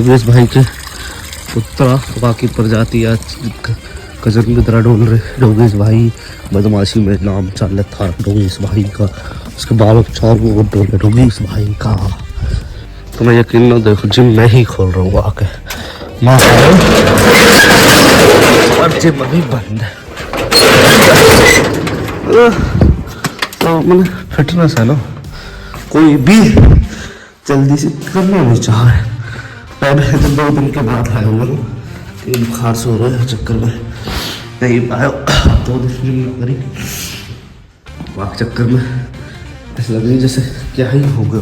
योगेश भाई के पुत्रा बाकी प्रजाति आज कजन की तरह ढूंढ रहे। योगेश भाई बदमाशी में नाम चाल था योगेश भाई का, उसके बाल चार वो डोले योगेश भाई का। तुम्हें यकीन न देखो जिम मैं ही खोल रहा हूँ आके, माँ और जिम अभी बंद है। तो मैंने फिटनेस है ना, कोई भी जल्दी से करना नहीं चाह रहे। पहले तो 2 दिन के बाद आया हूँ, बुखार से हो रहा है चक्कर में नहीं पाया। 2 दिन जिम करी वाक चक्कर में ऐसा लग रही जैसे क्या ही हो गया।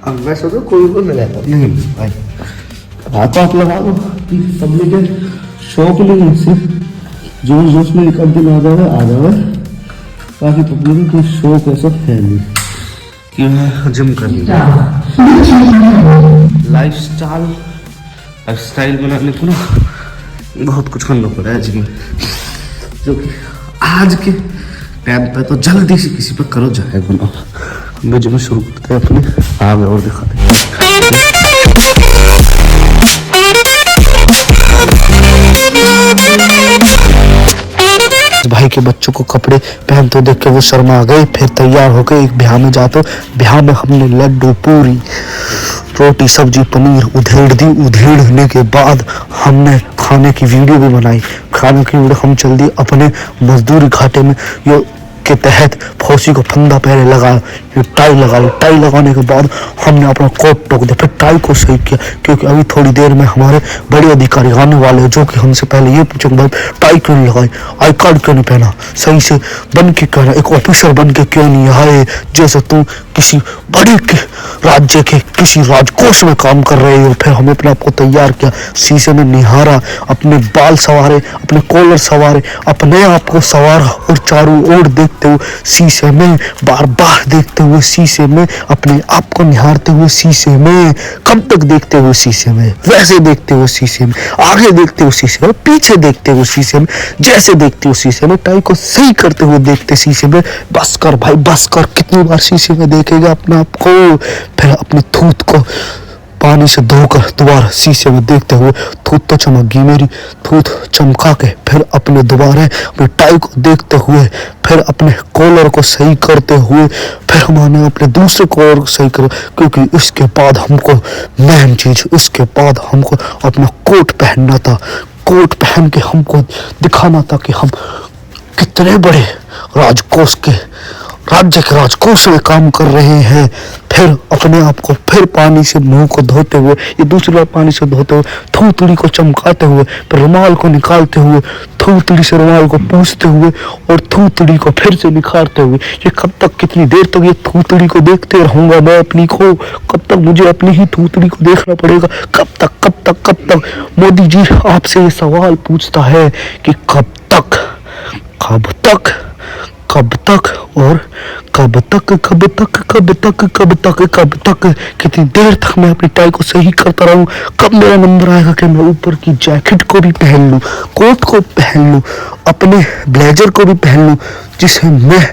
अब मैं सोचा कोई को लगाता नहीं भाई, हाथ आप लगा दो। पब्लिक शौक नहीं है, सिर्फ जोश जोश में निकल के आ जाए। बाकी पब्लिक को शौक ऐसा है नहीं कि मैं जिम कर लूँ। लाइफस्टाइल बनाने को ना बहुत कुछ करना पड़ा है जिम में, जो कि आज के टाइम पे तो जल्दी से किसी पे करो जाएगा ना। हम जिम शुरू करते हैं अपने आगे और दिखाते हैं। भाई के बच्चों को कपड़े पहनते देख के वो शर्मा गए, फिर तैयार होकर एक ब्याह में जाते। ब्याह में हमने लड्डू, पूरी, रोटी, सब्जी, पनीर उधेड़ दी। उधेड़ने के बाद हमने खाने की वीडियो भी बनाई। खाने की वीडियो हम चल दी अपने मजदूरी घाटे में के तहत फौसी को फंदा पहले लगाया, ये टाई लगाई। टाई लगाने के बाद हमने अपना कोट टोक दिया, फिर टाई को सही किया, क्योंकि अभी थोड़ी देर में हमारे बड़े अधिकारी आने वाले हैं जो कि हमसे पहले ये पूछेंगे भाई टाई क्यों नहीं लगाई, आई कार्ड क्यों नहीं पहना, सही से बन के कहना, एक ऑफिसर बन के क्यों नहीं आए, जैसे तुम किसी बड़े के राज्य के किसी राजकोष में काम कर रहे हो। फिर हमने अपने आपको तैयार किया, शीशे में निहारा, अपने बाल संवारे, अपने कॉलर संवारे, अपने आप को संवारा और चारों ओर देखते हुए शीशे में, बार बार देखते हुए शीशे में, अपने आप को निहारते हुए शीशे में। कब तक देखते हुए शीशे में, वैसे देखते हुए शीशे में, आगे देखते हुए शीशे में, पीछे देखते हुए शीशे में, जैसे देखते हुए शीशे में, टाई को सही करते हुए देखते शीशे में। बस कर भाई बस कर, कितनी बार शीशे में देखेगा अपने आप को। फिर अपनी थूत को पानी से धोकर दोबारा शीशे में देखते हुए, थूत तो चमक गई मेरी, थूत चमका के फिर अपने दोबारा अपने टाई को देखते हुए, फिर अपने कॉलर को सही करते हुए, फिर हमने अपने दूसरे कॉलर को सही करा, क्योंकि इसके बाद हमको मेन चीज, इसके बाद हमको अपना कोट पहनना था। कोट पहन के हमको दिखाना था कि हम कितने बड़े राजकोष के राज्य के राजकोष में काम कर रहे हैं। फिर अपने आप को फिर पानी से मुंह को धोते हुए, ये दूसरी बार पानी से धोते हुए, थूथड़ी को चमकाते हुए, फिर रुमाल को निकालते हुए, थूथड़ी से रुमाल को पूछते हुए और थूथड़ी को फिर से निखारते हुए। ये कब तक, कितनी देर तक ये थूथड़ी को देखते रहूंगा मैं अपनी को? कब तक मुझे अपनी ही थूथड़ी को देखना पड़ेगा? कब तक कब तक कब तक? मोदी जी आपसे ये सवाल पूछता है कि कब तक, कब तक, कब तक और कब तक, कब तक, कब तक, कब तक, कब तक? कितनी देर तक मैं अपनी टाई को सही करता रहूं? कब मेरा नंबर आएगा कि मैं ऊपर की जैकेट को भी पहन लूं, कोट को पहन लूं, अपने ब्लेजर को भी पहन लूं, जिसे मैं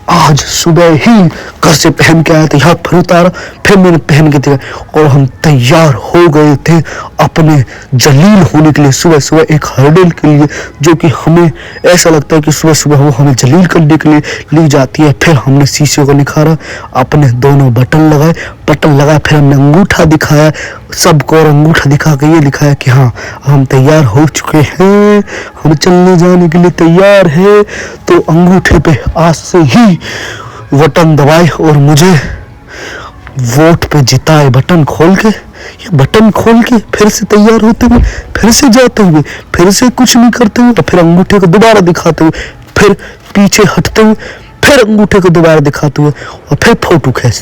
आज सुबह ही घर से पहन के आया था, यहाँ फिर उतारा, फिर मैंने पहन के दिया और हम तैयार हो गए थे अपने जलील होने के लिए। सुबह सुबह एक हर्डल के लिए, जो कि हमें ऐसा लगता है कि सुबह सुबह वो हमें जलील करने के लिए ली जाती है। फिर हमने शीशे को निखारा, अपने दोनों बटन लगाए, फिर हमने अंगूठा दिखाया सबको, और अंगूठा दिखा के ये दिखाया कि हाँ हम तैयार हो चुके हैं, हम चलने जाने के लिए तैयार है। तो अंगूठे पे आज से ही बटन दबाए और मुझे वोट पे जिताए। बटन खोल के, ये बटन खोल के फिर से तैयार होते हुए, फिर से जाते हुए, फिर से कुछ नहीं करते हुए, फिर अंगूठे को दोबारा दिखाते हुए, फिर पीछे हटते हुए, फिर अंगूठे को दोबारा दिखाते हुए और फिर फोटो खींचते।